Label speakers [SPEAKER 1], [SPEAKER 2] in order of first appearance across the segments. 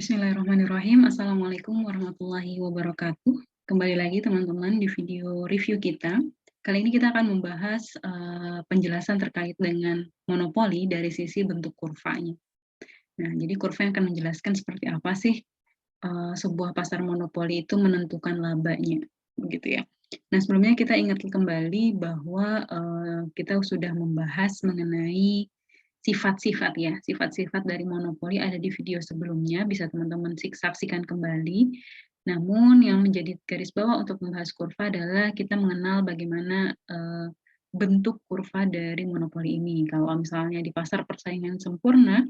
[SPEAKER 1] Bismillahirrahmanirrahim. Assalamualaikum warahmatullahi wabarakatuh. Kembali lagi teman-teman di video review kita. Kali ini kita akan membahas penjelasan terkait dengan monopoli dari sisi bentuk kurvanya. Nah, jadi kurva yang akan menjelaskan seperti apa sih sebuah pasar monopoli itu menentukan labanya, begitu ya. Nah, sebelumnya kita ingat kembali bahwa kita sudah membahas mengenai sifat-sifat ya, sifat-sifat dari monopoli ada di video sebelumnya, bisa teman-teman saksikan kembali. Namun yang menjadi garis bawah untuk membahas kurva adalah kita mengenal bagaimana bentuk kurva dari monopoli ini. Kalau misalnya di pasar persaingan sempurna,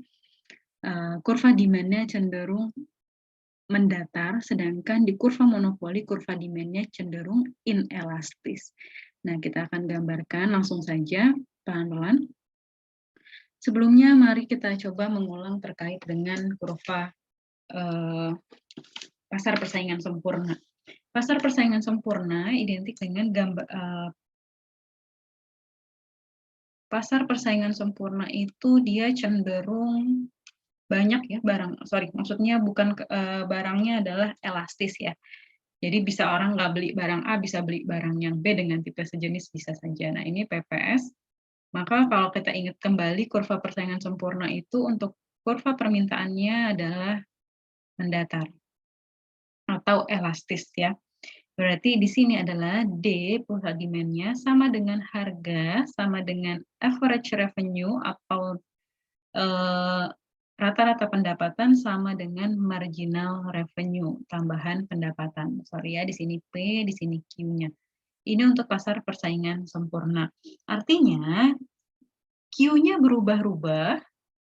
[SPEAKER 1] kurva demand-nya cenderung mendatar, sedangkan di kurva monopoli, kurva demand-nya cenderung inelastis. Nah, kita akan gambarkan langsung saja, pelan-pelan. Sebelumnya, mari kita coba mengulang terkait dengan kurva pasar persaingan sempurna. Pasar persaingan sempurna identik dengan pasar persaingan sempurna itu dia cenderung banyak ya maksudnya bukan barangnya adalah elastis ya. Jadi bisa orang nggak beli barang A, bisa beli barang yang B dengan tipe sejenis bisa saja. Nah, ini PPS. Maka kalau kita ingat kembali kurva persaingan sempurna itu untuk kurva permintaannya adalah mendatar atau elastis ya. Berarti di sini adalah D pusat demand-nya sama dengan harga, sama dengan average revenue atau rata-rata pendapatan sama dengan marginal revenue, tambahan pendapatan. Sorry ya, di sini P, di sini Q-nya. Ini untuk pasar persaingan sempurna. Artinya, Q-nya berubah-ubah,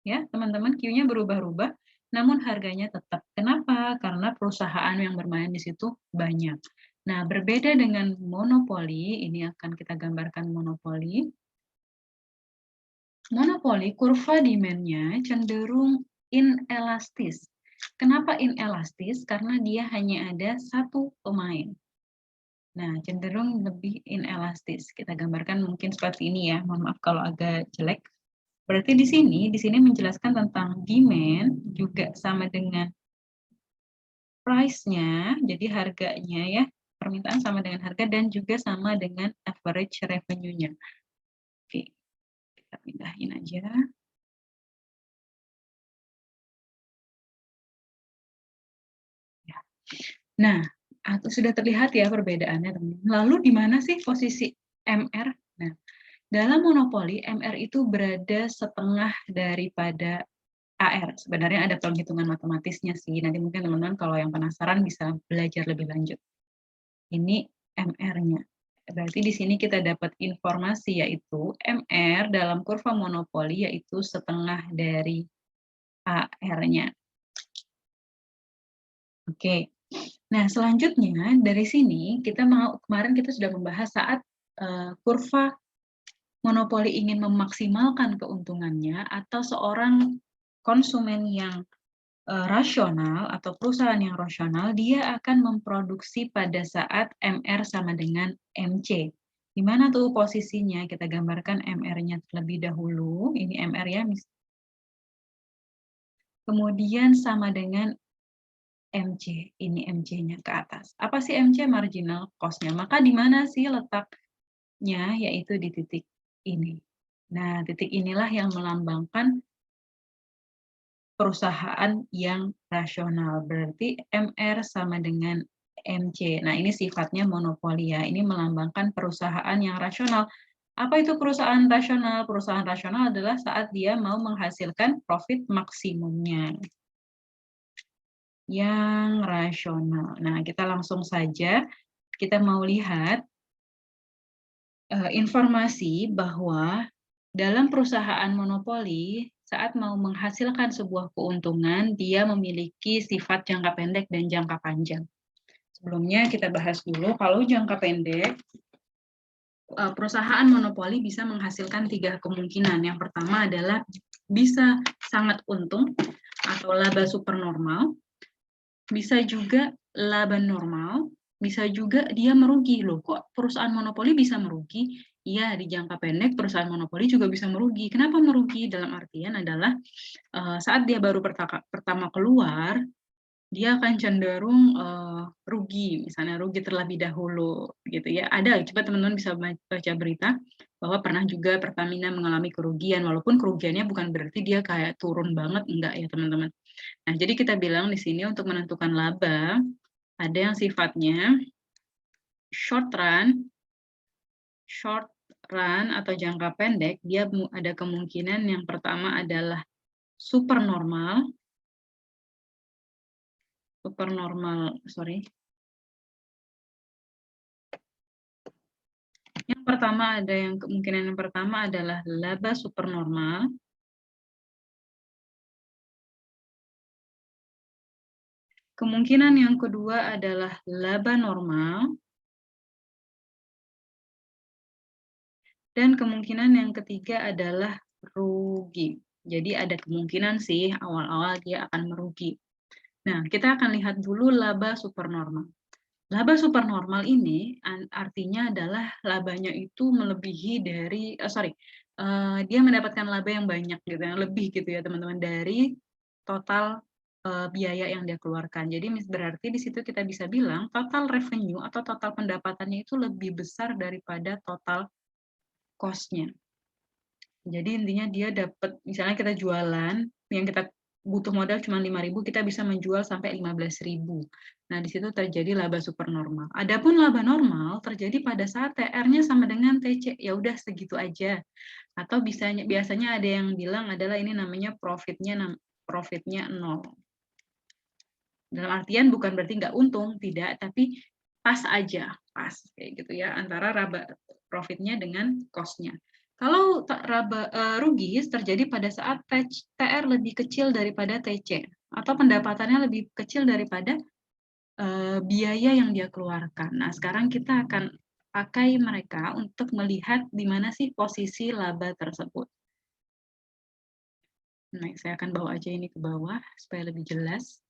[SPEAKER 1] ya teman-teman, Q-nya berubah-ubah, namun harganya tetap. Kenapa? Karena perusahaan yang bermain di situ banyak. Nah, berbeda dengan monopoli, ini akan kita gambarkan monopoli. Monopoli, kurva demand-nya cenderung inelastis. Kenapa inelastis? Karena dia hanya ada satu pemain. Nah, cenderung lebih inelastis. Kita gambarkan mungkin seperti ini ya. Mohon maaf kalau agak jelek. Berarti di sini menjelaskan tentang demand juga sama dengan price-nya, jadi harganya ya, permintaan sama dengan harga dan juga sama dengan average revenue-nya. Oke, kita pindahin aja. Ya. Nah, sudah terlihat ya perbedaannya, teman-teman. Lalu di mana sih posisi MR? Nah, dalam monopoli, MR itu berada setengah daripada AR. Sebenarnya ada penghitungan matematisnya sih. Nanti mungkin teman-teman kalau yang penasaran bisa belajar lebih lanjut. Ini MR-nya. Berarti di sini kita dapat informasi yaitu MR dalam kurva monopoli yaitu setengah dari AR-nya. Oke. Nah, selanjutnya dari sini kemarin kita sudah membahas saat kurva monopoli ingin memaksimalkan keuntungannya atau seorang konsumen yang rasional atau perusahaan yang rasional, dia akan memproduksi pada saat MR sama dengan MC. Di mana tuh posisinya? Kita gambarkan MR-nya terlebih dahulu. Ini MR ya. Kemudian sama dengan MC. Ini MC-nya ke atas. Apa sih MC? Marginal cost-nya. Maka di mana sih letaknya? Yaitu di titik ini. Nah, titik inilah yang melambangkan perusahaan yang rasional. Berarti MR sama dengan MC. Nah, ini sifatnya monopoli ya. Ini melambangkan perusahaan yang rasional. Apa itu perusahaan rasional? Perusahaan rasional adalah saat dia mau menghasilkan profit maksimumnya. Yang rasional. Nah, kita langsung saja kita mau lihat informasi bahwa dalam perusahaan monopoli saat mau menghasilkan sebuah keuntungan, dia memiliki sifat jangka pendek dan jangka panjang. Sebelumnya kita bahas dulu, kalau jangka pendek, perusahaan monopoli bisa menghasilkan 3 kemungkinan. Yang pertama adalah bisa sangat untung atau laba supernormal, bisa juga laba normal, bisa juga dia merugi. Loh, kok perusahaan monopoli bisa merugi? Iya, di jangka pendek perusahaan monopoli juga bisa merugi. Kenapa merugi? Dalam artian adalah saat dia baru pertama keluar, dia akan cenderung rugi, misalnya rugi terlebih dahulu gitu ya. Ada, coba teman-teman bisa baca berita bahwa pernah juga Pertamina mengalami kerugian, walaupun kerugiannya bukan berarti dia kayak turun banget, enggak ya teman-teman. Nah, jadi kita bilang di sini untuk menentukan laba, ada yang sifatnya short run atau jangka pendek, dia ada kemungkinan yang pertama adalah super normal, sorry. Yang pertama kemungkinan yang pertama adalah laba supernormal. Kemungkinan yang kedua adalah laba normal. Dan kemungkinan yang ketiga adalah rugi. Jadi ada kemungkinan sih awal-awal dia akan merugi. Nah, kita akan lihat dulu laba supernormal. Laba supernormal ini artinya adalah labanya itu melebihi dari, dia mendapatkan laba yang banyak gitu, yang lebih gitu ya teman-teman dari total biaya yang dia keluarkan. Jadi berarti di situ kita bisa bilang total revenue atau total pendapatannya itu lebih besar daripada total cost-nya. Jadi intinya dia dapat, misalnya kita jualan, yang kita butuh modal cuma 5.000, kita bisa menjual sampai 15.000. Nah, di situ terjadi laba supernormal. Adapun laba normal terjadi pada saat TR-nya sama dengan TC, ya udah segitu aja. Atau biasanya ada yang bilang adalah ini namanya profitnya nol. Dalam artian bukan berarti nggak untung, tidak, tapi pas aja, pas kayak gitu ya, antara profitnya dengan cost-nya. Kalau rugi terjadi pada saat TR lebih kecil daripada TC, atau pendapatannya lebih kecil daripada biaya yang dia keluarkan. Nah, sekarang kita akan pakai mereka untuk melihat di mana sih posisi laba tersebut. Nah, saya akan bawa aja ini ke bawah supaya lebih jelas.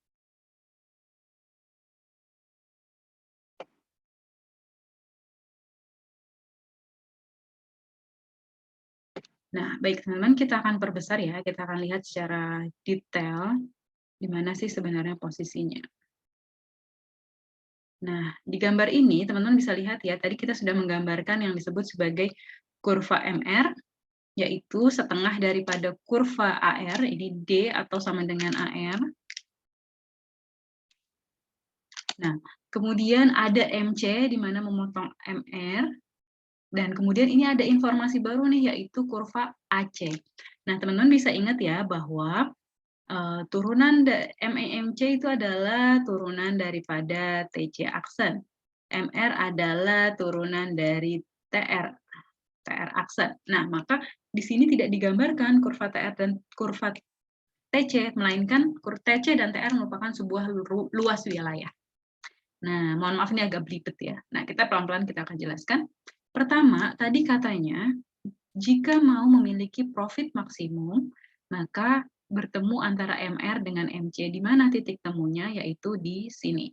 [SPEAKER 1] Nah, baik teman-teman, kita akan perbesar ya, kita akan lihat secara detail di mana sih sebenarnya posisinya. Nah, di gambar ini teman-teman bisa lihat ya, tadi kita sudah menggambarkan yang disebut sebagai kurva MR, yaitu setengah daripada kurva AR, ini D atau sama dengan AR. Nah, kemudian ada MC di mana memotong MR, dan kemudian ini ada informasi baru nih, yaitu kurva AC. Nah, teman-teman bisa ingat ya bahwa turunan MEMC itu adalah turunan daripada TC aksen. MR adalah turunan dari TR aksen. Nah, maka di sini tidak digambarkan kurva TR dan kurva TC, melainkan kurva TC dan TR merupakan sebuah luas wilayah. Nah, mohon maaf ini agak belibet ya. Nah, kita pelan-pelan kita akan jelaskan. Pertama, tadi katanya jika mau memiliki profit maksimum, maka bertemu antara MR dengan MC. Di mana titik temunya? Yaitu di sini.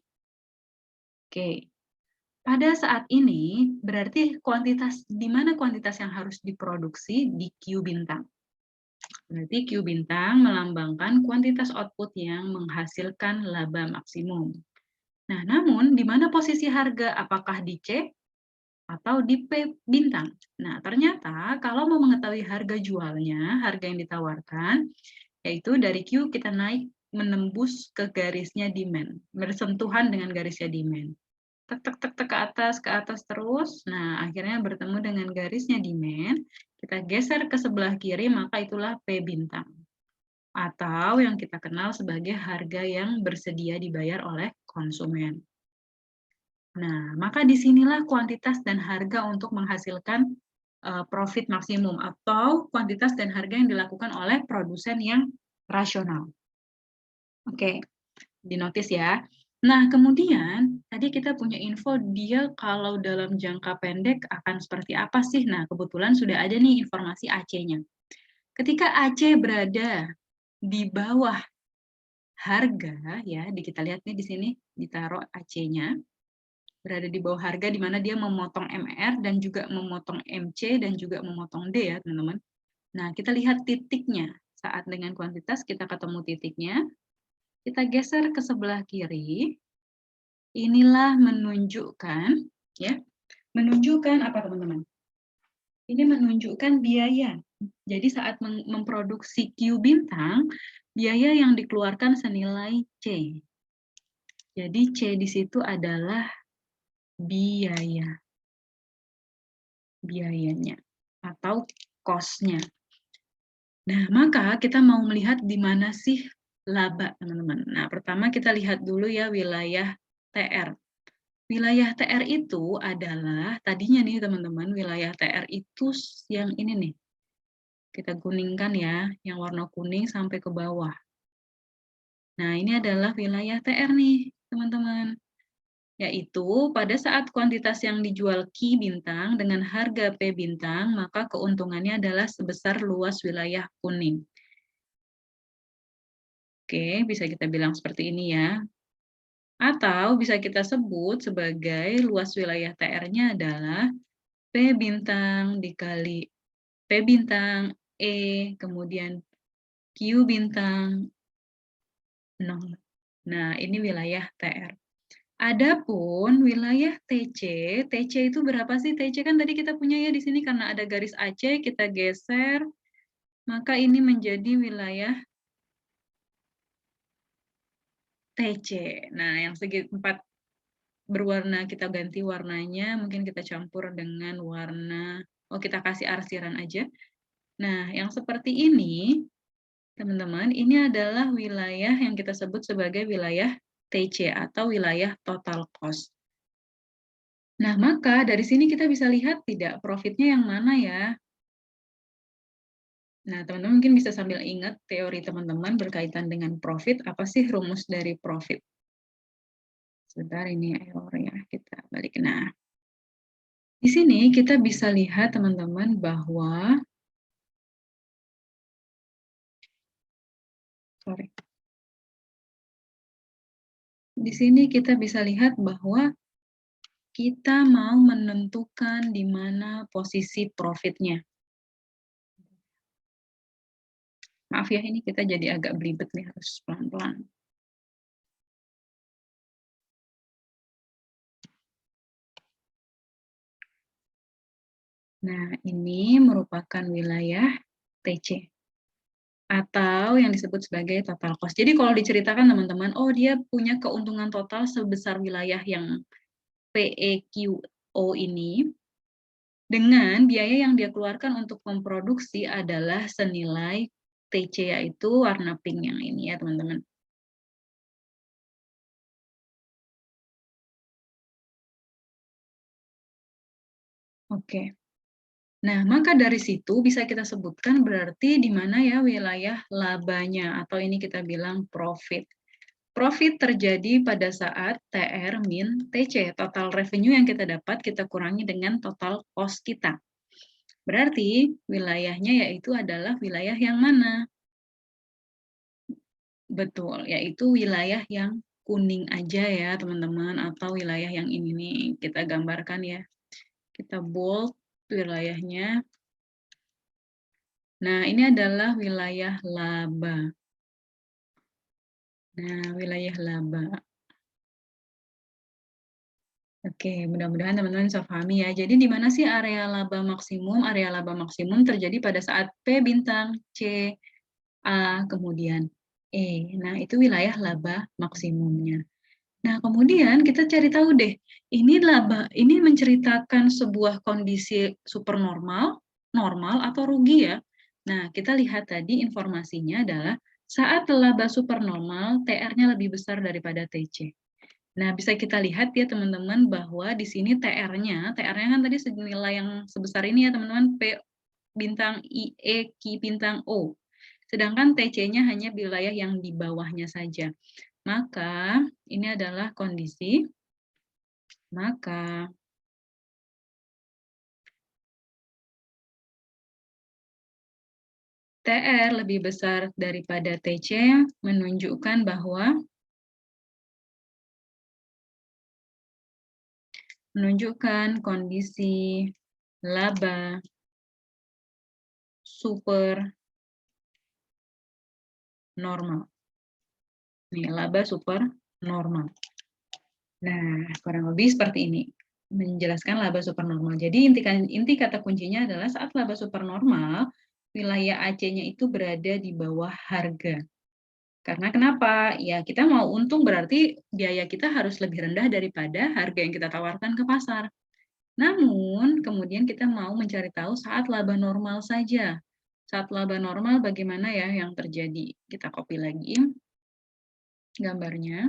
[SPEAKER 1] Oke. Pada saat ini, berarti di mana kuantitas yang harus diproduksi? Di Q bintang. Berarti Q bintang melambangkan kuantitas output yang menghasilkan laba maksimum. Nah, namun di mana posisi harga? Apakah di C atau di P bintang? Nah, ternyata kalau mau mengetahui harga jualnya, harga yang ditawarkan, yaitu dari Q kita naik menembus ke garisnya demand, bersentuhan dengan garisnya demand. Tek, tek, tek, tek, ke atas terus. Nah, akhirnya bertemu dengan garisnya demand, kita geser ke sebelah kiri, maka itulah P bintang. Atau yang kita kenal sebagai harga yang bersedia dibayar oleh konsumen. Nah, maka disinilah kuantitas dan harga untuk menghasilkan profit maksimum atau kuantitas dan harga yang dilakukan oleh produsen yang rasional. Oke, dinotis ya. Nah, kemudian tadi kita punya info dia kalau dalam jangka pendek akan seperti apa sih? Nah, kebetulan sudah ada nih informasi AC-nya. Ketika AC berada di bawah harga, ya, kita lihat nih di sini ditaruh AC-nya. Berada di bawah harga di mana dia memotong MR dan juga memotong MC dan juga memotong D ya teman-teman. Nah, kita lihat titiknya. Saat dengan kuantitas kita ketemu titiknya. Kita geser ke sebelah kiri. Inilah menunjukkan, ya, menunjukkan apa teman-teman? Ini menunjukkan biaya. Jadi saat memproduksi Q bintang, biaya yang dikeluarkan senilai C. Jadi C di situ adalah biayanya atau cost-nya. Nah, maka kita mau melihat di mana sih laba, teman-teman. Nah, pertama kita lihat dulu ya wilayah TR. Wilayah TR itu adalah, tadinya nih teman-teman, wilayah TR itu yang ini nih. Kita kuningkan ya, yang warna kuning sampai ke bawah. Nah, ini adalah wilayah TR nih, teman-teman. Yaitu pada saat kuantitas yang dijual Q bintang dengan harga P bintang, maka keuntungannya adalah sebesar luas wilayah kuning. Oke, bisa kita bilang seperti ini ya. Atau bisa kita sebut sebagai luas wilayah TR-nya adalah P bintang dikali P bintang E, kemudian Q bintang 0. Nah, ini wilayah TR. Adapun wilayah TC, TC itu berapa sih? TC kan tadi kita punya ya di sini karena ada garis AC, kita geser, maka ini menjadi wilayah TC. Nah, yang segi empat berwarna kita ganti warnanya, mungkin kita campur dengan warna, kita kasih arsiran aja. Nah, yang seperti ini, teman-teman, ini adalah wilayah yang kita sebut sebagai wilayah TC atau wilayah total cost. Nah, maka dari sini kita bisa lihat tidak profitnya yang mana ya. Nah, teman-teman mungkin bisa sambil ingat teori teman-teman berkaitan dengan profit, apa sih rumus dari profit? Sebentar, ini error ya, kita balik. Nah, di sini kita bisa lihat teman-teman bahwa, di sini kita bisa lihat bahwa kita mau menentukan di mana posisi profitnya. Maaf ya, ini kita jadi agak belibet nih, harus pelan-pelan. Nah, ini merupakan wilayah TC atau yang disebut sebagai total cost. Jadi kalau diceritakan teman-teman, oh dia punya keuntungan total sebesar wilayah yang PEQO ini, dengan biaya yang dia keluarkan untuk memproduksi adalah senilai TC, yaitu warna pink yang ini ya teman-teman. Oke. Nah, maka dari situ bisa kita sebutkan berarti di mana ya wilayah labanya, atau ini kita bilang profit. Profit terjadi pada saat TR min TC, total revenue yang kita dapat kita kurangi dengan total cost kita. Berarti wilayahnya yaitu adalah wilayah yang mana? Betul, yaitu wilayah yang kuning aja ya teman-teman, atau wilayah yang ini nih kita gambarkan ya. Kita bold wilayahnya. Nah, ini adalah wilayah laba. Nah, wilayah laba. Oke, mudah-mudahan teman-teman bisa pahami ya. Jadi di mana sih area laba maksimum? Area laba maksimum terjadi pada saat P bintang, C, A, kemudian E. Nah, itu wilayah laba maksimumnya. Nah, kemudian kita cari tahu deh, ini laba, ini menceritakan sebuah kondisi supernormal, normal, atau rugi ya. Nah, kita lihat tadi informasinya adalah saat laba supernormal, TR-nya lebih besar daripada TC. Nah, bisa kita lihat ya teman-teman bahwa di sini TR-nya kan tadi senilai yang sebesar ini ya teman-teman, P bintang I, E, Q bintang O. Sedangkan TC-nya hanya wilayah yang di bawahnya saja. Maka ini adalah kondisi, maka TR lebih besar daripada TC menunjukkan bahwa kondisi laba super normal. Nih, laba super normal. Nah, kurang lebih seperti ini. Menjelaskan laba supernormal. Jadi inti kata kuncinya adalah saat laba supernormal, wilayah AC-nya itu berada di bawah harga. Karena kenapa? Ya kita mau untung berarti biaya kita harus lebih rendah daripada harga yang kita tawarkan ke pasar. Namun, kemudian kita mau mencari tahu saat laba normal saja. Saat laba normal bagaimana ya yang terjadi? Kita copy lagi gambarnya.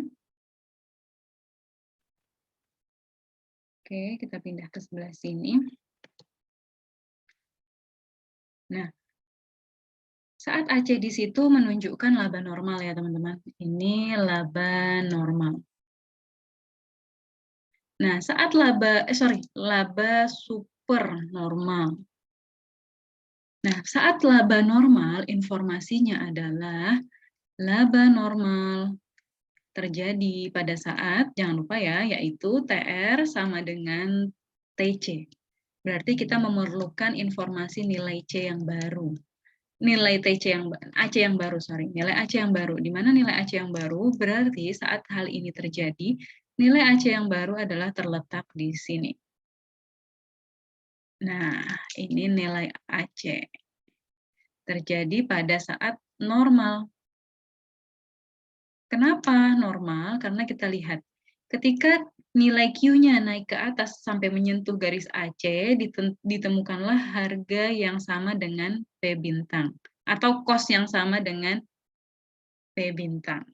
[SPEAKER 1] Oke, kita pindah ke sebelah sini. Nah, saat AC di situ menunjukkan laba normal ya teman-teman. Ini laba normal. Nah, saat laba super normal. Nah, saat laba normal, informasinya adalah laba normal terjadi pada saat, jangan lupa ya, yaitu TR sama dengan TC. Berarti kita memerlukan informasi nilai C yang baru. Nilai AC yang baru, nilai AC yang baru. Di mana nilai AC yang baru? Berarti saat hal ini terjadi, nilai AC yang baru adalah terletak di sini. Nah, ini nilai AC. Terjadi pada saat normal. Kenapa normal? Karena kita lihat, ketika nilai Q-nya naik ke atas sampai menyentuh garis AC, ditemukanlah harga yang sama dengan P bintang, atau cost yang sama dengan P bintang.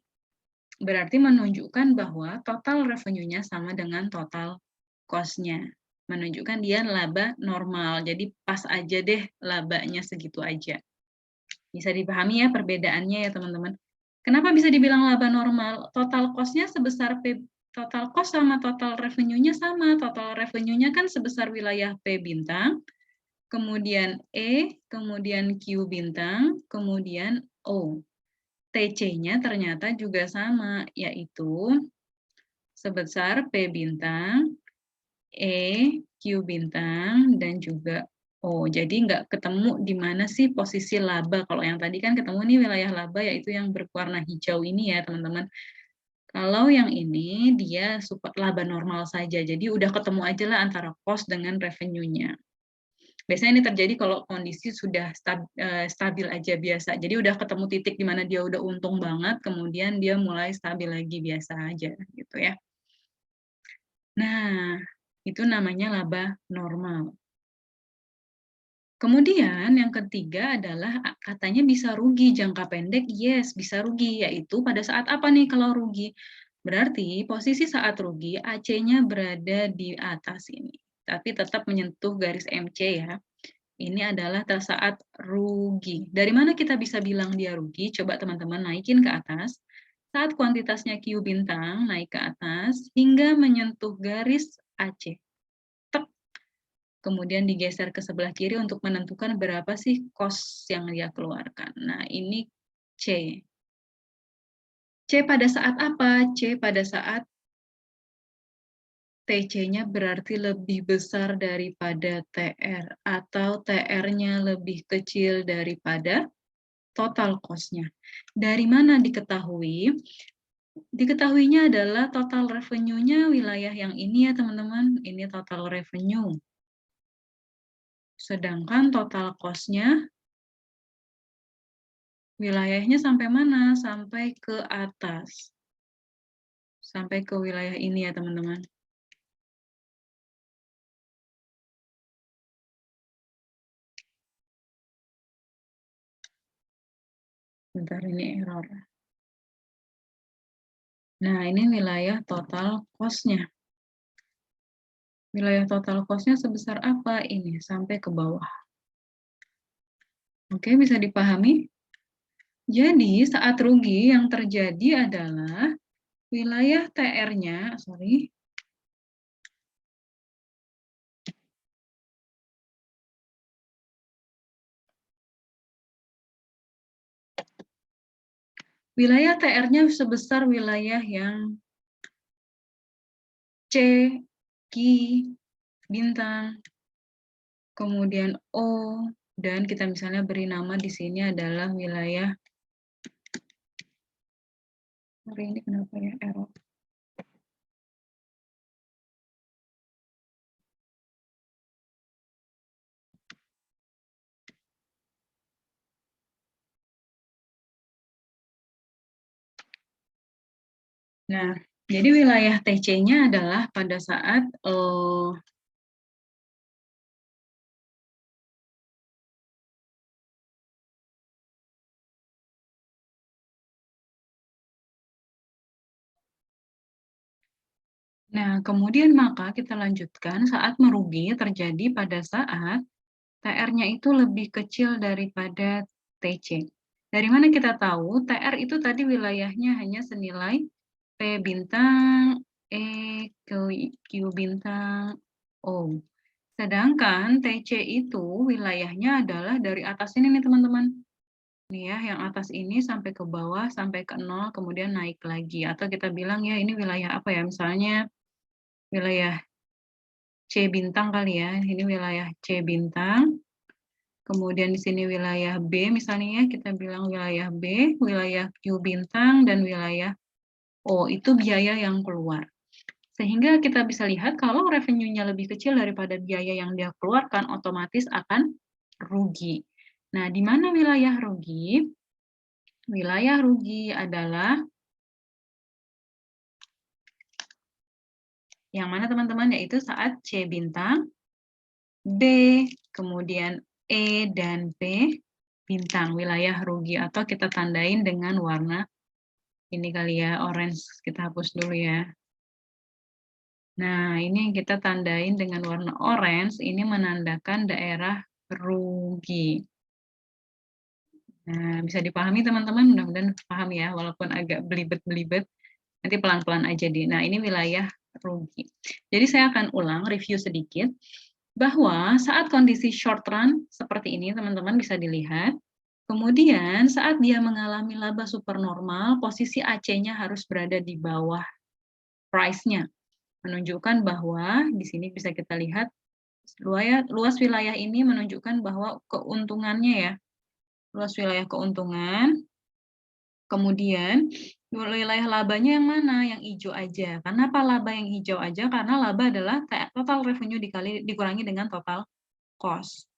[SPEAKER 1] Berarti menunjukkan bahwa total revenue-nya sama dengan total cost-nya. Menunjukkan dia laba normal, jadi pas aja deh labanya segitu aja. Bisa dipahami ya perbedaannya ya teman-teman. Kenapa bisa dibilang laba normal? Total cost-nya sebesar total cost sama total revenue-nya sama. Total revenue-nya kan sebesar wilayah P bintang, kemudian E, kemudian Q bintang, kemudian O. TC-nya ternyata juga sama, yaitu sebesar P bintang, E, Q bintang, dan juga O. Jadi nggak ketemu di mana sih posisi laba. Kalau yang tadi kan ketemu nih wilayah laba, yaitu yang berwarna hijau ini ya teman-teman. Kalau yang ini dia support laba normal saja. Jadi udah ketemu aja lah antara cost dengan revenue-nya. Biasanya ini terjadi kalau kondisi sudah stabil aja biasa. Jadi udah ketemu titik di mana dia udah untung banget, kemudian dia mulai stabil lagi biasa aja gitu ya. Nah, itu namanya laba normal. Kemudian yang ketiga adalah katanya bisa rugi jangka pendek. Yes, bisa rugi, yaitu pada saat apa nih kalau rugi? Berarti posisi saat rugi AC-nya berada di atas ini, tapi tetap menyentuh garis MC ya. Ini adalah saat rugi. Dari mana kita bisa bilang dia rugi? Coba teman-teman naikin ke atas. Saat kuantitasnya Q bintang naik ke atas hingga menyentuh garis AC. Kemudian digeser ke sebelah kiri untuk menentukan berapa sih cost yang dia keluarkan. Nah, ini C. C pada saat apa? C pada saat TC-nya berarti lebih besar daripada TR, atau TR-nya lebih kecil daripada total cost-nya. Dari mana diketahui? Diketahuinya adalah total revenue-nya wilayah yang ini ya teman-teman. Ini total revenue. Sedangkan total cost-nya wilayahnya sampai mana? Sampai ke atas. Sampai ke wilayah ini ya teman-teman. Bentar, ini error. Nah, ini wilayah total cost-nya. Wilayah total cost-nya sebesar apa? Ini, sampai ke bawah. Oke, bisa dipahami? Jadi, saat rugi yang terjadi adalah wilayah TR-nya, wilayah TR-nya sebesar wilayah yang C, Q, bintang, kemudian O, dan kita misalnya beri nama di sini adalah wilayah Hari ini kenapa ya error? Nah, jadi wilayah TC-nya adalah pada saat nah, kemudian maka kita lanjutkan saat merugi terjadi pada saat TR-nya itu lebih kecil daripada TC. Dari mana kita tahu TR itu tadi wilayahnya hanya senilai P bintang, E, Q bintang, O. Sedangkan TC itu wilayahnya adalah dari atas ini nih teman-teman. Nih ya, yang atas ini sampai ke bawah, sampai ke 0, kemudian naik lagi. Atau kita bilang ya ini wilayah apa ya, misalnya wilayah C bintang kali ya, ini wilayah C bintang. Kemudian di sini wilayah B, misalnya ya, kita bilang wilayah B, wilayah Q bintang, dan wilayah O, itu biaya yang keluar. Sehingga kita bisa lihat kalau revenue-nya lebih kecil daripada biaya yang dia keluarkan, otomatis akan rugi. Nah, di mana wilayah rugi? Wilayah rugi adalah yang mana teman-teman? Yaitu saat C bintang, B, kemudian E dan P bintang, wilayah rugi, atau kita tandain dengan warna ini kali ya, orange. Kita hapus dulu ya. Nah, ini yang kita tandain dengan warna orange, ini menandakan daerah rugi. Nah, bisa dipahami teman-teman, mudah-mudahan paham ya, walaupun agak belibet-belibet, nanti pelan-pelan aja deh. Nah, ini wilayah rugi. Jadi saya akan ulang, review sedikit, bahwa saat kondisi short run seperti ini, teman-teman bisa dilihat, kemudian saat dia mengalami laba supernormal, posisi AC-nya harus berada di bawah price-nya, menunjukkan bahwa di sini bisa kita lihat luas wilayah ini menunjukkan bahwa keuntungannya ya, luas wilayah keuntungan. Kemudian wilayah labanya yang mana? Yang hijau aja. Kenapa laba yang hijau aja? Karena laba adalah total revenue dikurangi dengan total cost.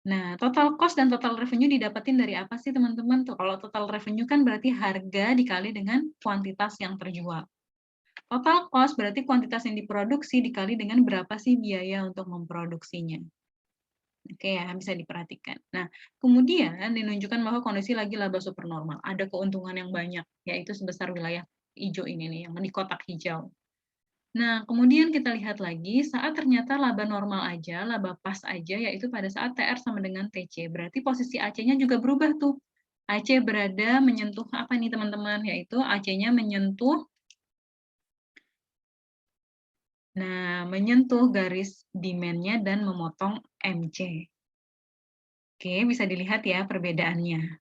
[SPEAKER 1] Nah, total cost dan total revenue didapetin dari apa sih teman-teman? Tuh, kalau total revenue kan berarti harga dikali dengan kuantitas yang terjual. Total cost berarti kuantitas yang diproduksi dikali dengan berapa sih biaya untuk memproduksinya. Oke ya, bisa diperhatikan. Nah, kemudian menunjukkan bahwa kondisi lagi laba supernormal. Ada keuntungan yang banyak, yaitu sebesar wilayah hijau ini nih, yang di kotak hijau. Nah, kemudian kita lihat lagi, saat ternyata laba normal aja, laba pas aja, yaitu pada saat TR sama dengan TC. Berarti posisi AC-nya juga berubah tuh. AC berada menyentuh apa nih teman-teman? Yaitu AC-nya menyentuh, nah, menyentuh garis demand-nya dan memotong MC. Oke, bisa dilihat ya perbedaannya.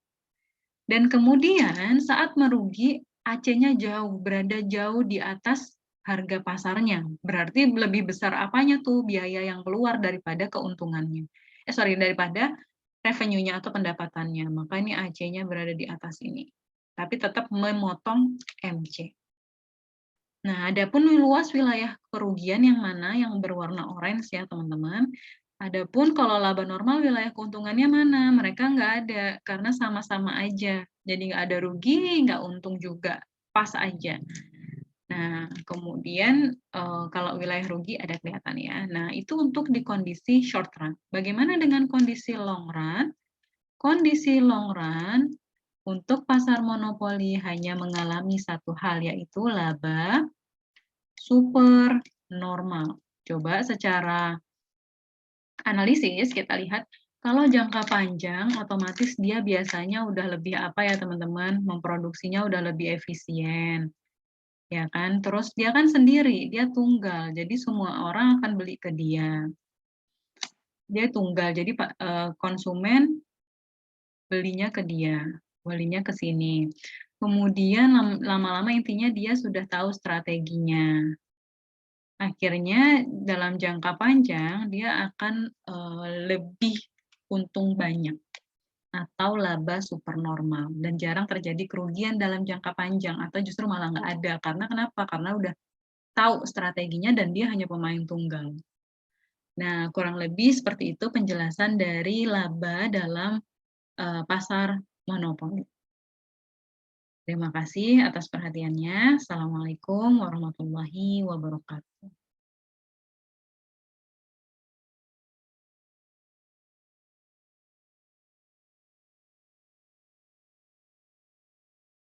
[SPEAKER 1] Dan kemudian saat merugi, AC-nya jauh, berada jauh di atas harga pasarnya. Berarti lebih besar apanya tuh biaya yang keluar daripada keuntungannya. Daripada revenue-nya atau pendapatannya. Maka ini AC-nya berada di atas ini. Tapi tetap memotong MC. Nah, adapun luas wilayah kerugian yang mana yang berwarna orange ya, teman-teman. Adapun kalau laba normal wilayah keuntungannya mana? Mereka nggak ada, karena sama-sama aja. Jadi nggak ada rugi, nggak untung juga. Pas aja. Nah, kemudian kalau wilayah rugi ada kelihatan ya. Nah, itu untuk di kondisi short run. Bagaimana dengan kondisi long run? Kondisi long run untuk pasar monopoli hanya mengalami satu hal, yaitu laba super normal. Coba secara analisis kita lihat, kalau jangka panjang otomatis dia biasanya udah lebih apa ya teman-teman, memproduksinya udah lebih efisien. Ya kan? Terus dia kan sendiri, dia tunggal. Jadi semua orang akan beli ke dia. Dia tunggal. Jadi konsumen belinya ke dia, belinya ke sini. Kemudian lama-lama intinya dia sudah tahu strateginya. Akhirnya dalam jangka panjang dia akan lebih untung banyak. atau laba supernormal dan jarang terjadi kerugian dalam jangka panjang atau justru malah nggak ada. Karena kenapa? Karena udah tahu strateginya dan dia hanya pemain tunggal. Nah, kurang lebih seperti itu penjelasan dari laba dalam, pasar monopoli. Terima kasih atas perhatiannya. Assalamualaikum warahmatullahi wabarakatuh.